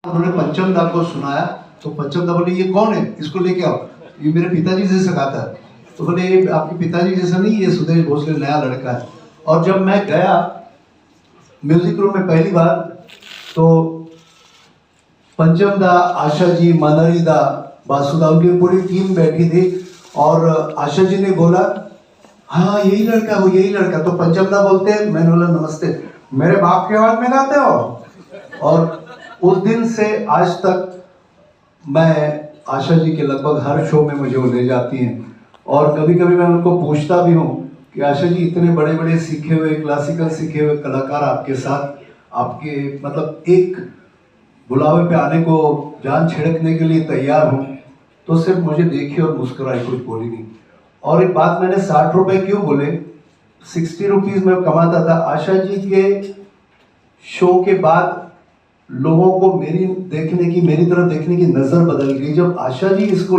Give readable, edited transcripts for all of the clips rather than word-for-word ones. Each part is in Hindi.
उन्होंने पंचम दा को सुनाया तो पंचम दा बोले ये कौन है, इसको लेके आओ, ये मेरे पिताजी से सिखाता है। तो बोले ये आपके पिताजी जैसा नहीं, ये सुदेश भोसले नया लड़का है। और जब मैं गया म्यूजिक रूम में पहली बार तो पंचम दा, आशा जी, मनरी दा, वासुदा, उनकी पूरी टीम बैठी थी। और आशा जी ने बोला हाँ यही लड़का, वो यही लड़का। तो पंचम दा बोलते हैं, मैंने बोला नमस्ते, मेरे बाप की आवाज में गाते हो। और उस दिन से आज तक मैं आशा जी के लगभग हर शो में मुझे वो ले जाती हैं। और कभी कभी मैं उनको पूछता भी हूँ कि आशा जी इतने बड़े बड़े सीखे हुए, क्लासिकल सीखे हुए कलाकार आपके साथ, आपके मतलब एक बुलावे पे आने को जान छिड़कने के लिए तैयार हूँ, तो सिर्फ मुझे देखी और मुस्कुराई, कुछ बोली नहीं। और एक बात मैंने 60 रुपए क्यों बोले, 60 रुपीज में कमाता था। आशा जी के शो के बाद लोगों को मेरी तरफ देखने की नजर बदल गई। जब आशा जी इसको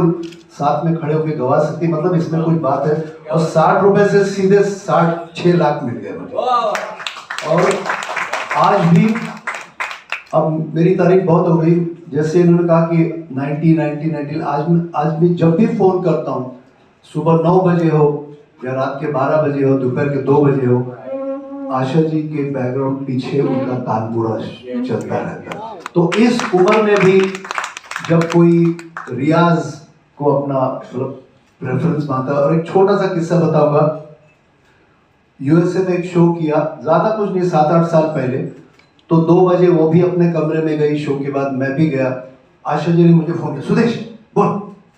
साथ में खड़े होकर गवा सकती, मतलब इसमें कुछ बात है। और 60 रुपए से सीधे 6 लाख मिल गए मुझे। और आज भी, अब मेरी तारीफ बहुत हो गई, जैसे इन्होंने कहा कि 90 आज भी जब भी फोन करता हूँ, सुबह 9 बजे हो या रात के 12 बजे हो, दोपहर के 2 बजे हो, आशा जी के बैकग्राउंड पीछे उनका तानपुरा चलता रहता है। तो इस उम्र में भी जब कोई रियाज को अपना मतलब प्रेफरेंस मानता है। और एक छोटा सा किस्सा बताऊंगा, यूएसए में एक शो किया, ज्यादा कुछ नहीं, 7-8 साल पहले। तो 2 बजे वो भी अपने कमरे में गई, शो के बाद मैं भी गया। आशा जी ने मुझे फोन किया, सुदेश बोल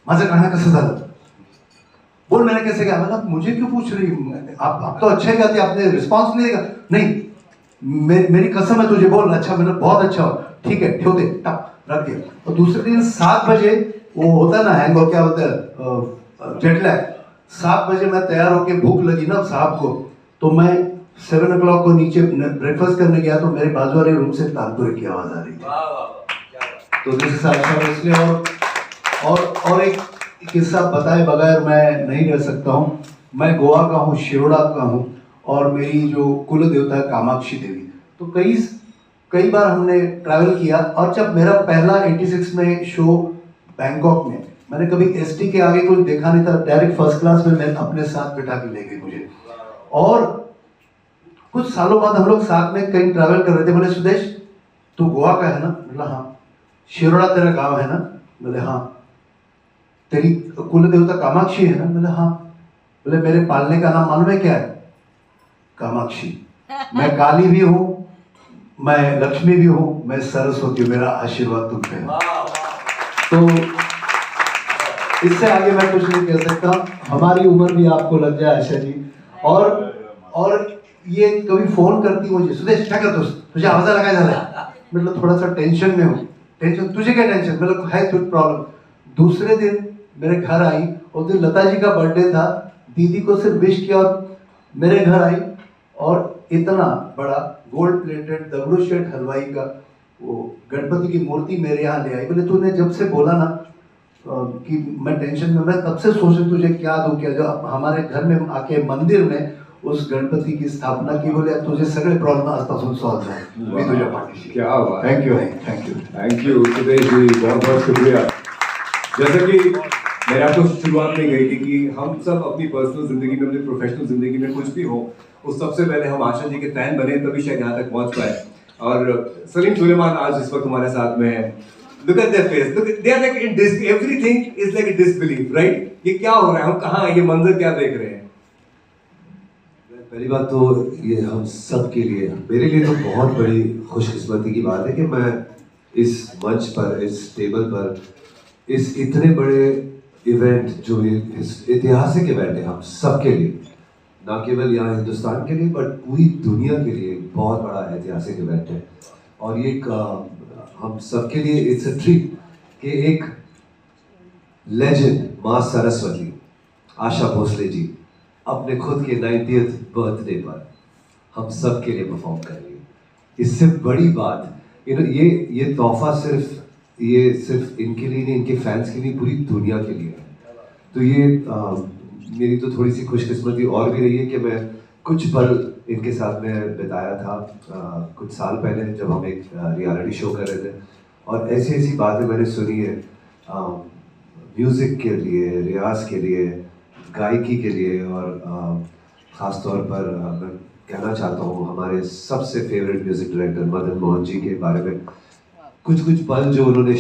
माझं गाणं कसं झालं, बोल मैंने कैसे कहा। मतलब मुझे क्यों पूछ रही, आप तो अच्छा ही गाती, आपने रिस्पॉन्स नहीं देगा। नहीं मेरी कसम है तुझे, बोल अच्छा, मैंने बहुत अच्छा हो, ठीक है ठेव दे, टप रख दिया। और दूसरे दिन 7 बजे वो होता है ना हैंग, और क्या होता है जेटलैग, 7 बजे मैं तैयार होके, भूख लगी ना साहब को, तो मैं 7 o'clock को नीचे ब्रेकफास्ट करने गया, तो मेरे बाजू वाले रूम से तानपुरे की आवाज आ रही थी। तो दिस इज आशा। इसलिए और एक किस्सा बताए बगैर मैं नहीं रह सकता हूँ। मैं गोवा का हूँ, शिरोडा का हूँ, और मेरी जो कुल देवता है कामाक्षी देवी। तो कई बार हमने ट्रैवल किया। और जब मेरा पहला 86 में शो बैंकॉक में, मैंने कभी एसटी के आगे कुछ देखा नहीं था, डायरेक्ट फर्स्ट क्लास में मैं अपने साथ बिठा के ले गई मुझे। और कुछ सालों बाद हम लोग साथ में कहीं ट्रैवल कर रहे थे। बोले सुदेश तू गोवा का है ना, बोला हाँ। शिरोडा तेरा गांव है ना, बोले हाँ। तेरी कुल देवता कामाक्षी है ना, बोले हाँ। बोले मेरे पालने का नाम मालूम है क्या है, कामाक्षी। मैं काली भी हूँ, मैं लक्ष्मी भी हूँ, मैं सरस्वती हूँ, मेरा आशीर्वाद तुम पे है। तो इससे आगे मैं कुछ नहीं कह सकता। हमारी उम्र भी आपको लग जाए आशा जी। और ये कभी फोन करती मुझे, सुदेश क्या करते हो, तुझे आवाज लगाया जा रहा है, मतलब थोड़ा सा टेंशन में हूँ। टेंशन तुझे क्या टेंशन, मतलब है कुछ प्रॉब्लम। दूसरे दिन मेरे घर आई, उस दिन लता जी का बर्थडे था, दीदी को सिर्फ विश किया और मेरे घर आई। और इतना बड़ा गोल्ड प्लेटेड दगड़ू शेठ हलवाई का वो गणपति की मूर्ति मेरे यहाँ ले आई। बोले तूने जब से बोला ना कि मैं टेंशन में, मैं तब से सोचे तुझे क्या दूं, क्या जो हमारे घर में आके मंदिर में उस गणपति की स्थापना की। बोले तुझे सगळे प्रॉब्लेम आजपासून सॉल्व झाले, मी तुझ्या पाठीशी। क्या बात, थैंक यू सुदेश जी, बहुत बहुत शुक्रिया। जैसा कि मैंने आपको शुरुआत में कही थी कि हम सब अपनी पर्सनल जिंदगी में, अपनी प्रोफेशनल जिंदगी में कुछ भी हो, उस सबसे पहले हम आशा जी के फैन बने, तभी शायद यहाँ तक पहुँच पाए। और सलीम सुलेमान आज इस वक्त हमारे साथ में है। Look at their face. Look, they are like in everything is like a disbelief, right? ये क्या हो रहा है, हम कहाँ हैं, ये मंजर क्या देख रहे हैं? पहली बात तो ये हम सब के लिए, मेरे लिए तो बहुत बड़ी खुशकिस्मती की बात है कि मैं इस मंच पर, इस टेबल पर, इस इतने बड़े इवेंट, जो ये ऐतिहासिक इवेंट है हम सब के लिए, ना केवल यहाँ हिंदुस्तान के लिए बट पूरी दुनिया के लिए बहुत बड़ा ऐतिहासिक इवेंट है। और ये हम सब के लिए इट्स अ ट्रीट कि एक लेजेंड माँ सरस्वती आशा भोसले जी अपने खुद के 90th बर्थडे पर हम सब के लिए परफॉर्म कर रही है। इससे बड़ी बात ये तोहफा सिर्फ इनके लिए नहीं, इनके फैंस के लिए, पूरी दुनिया के लिए है। तो ये मेरी तो थोड़ी सी खुशकिस्मती और भी रही है कि मैं कुछ पल इनके साथ में बिताया था कुछ साल पहले, जब हम एक रियलिटी शो कर रहे थे। और ऐसी ऐसी बातें मैंने सुनी है म्यूज़िक के लिए, रियाज के लिए, गायकी के लिए, और ख़ास तौर पर मैं कहना चाहता हूँ हमारे सबसे favourite music director Madan Mohan ji के बारे में कुछ कुछ पल जो उन्होंने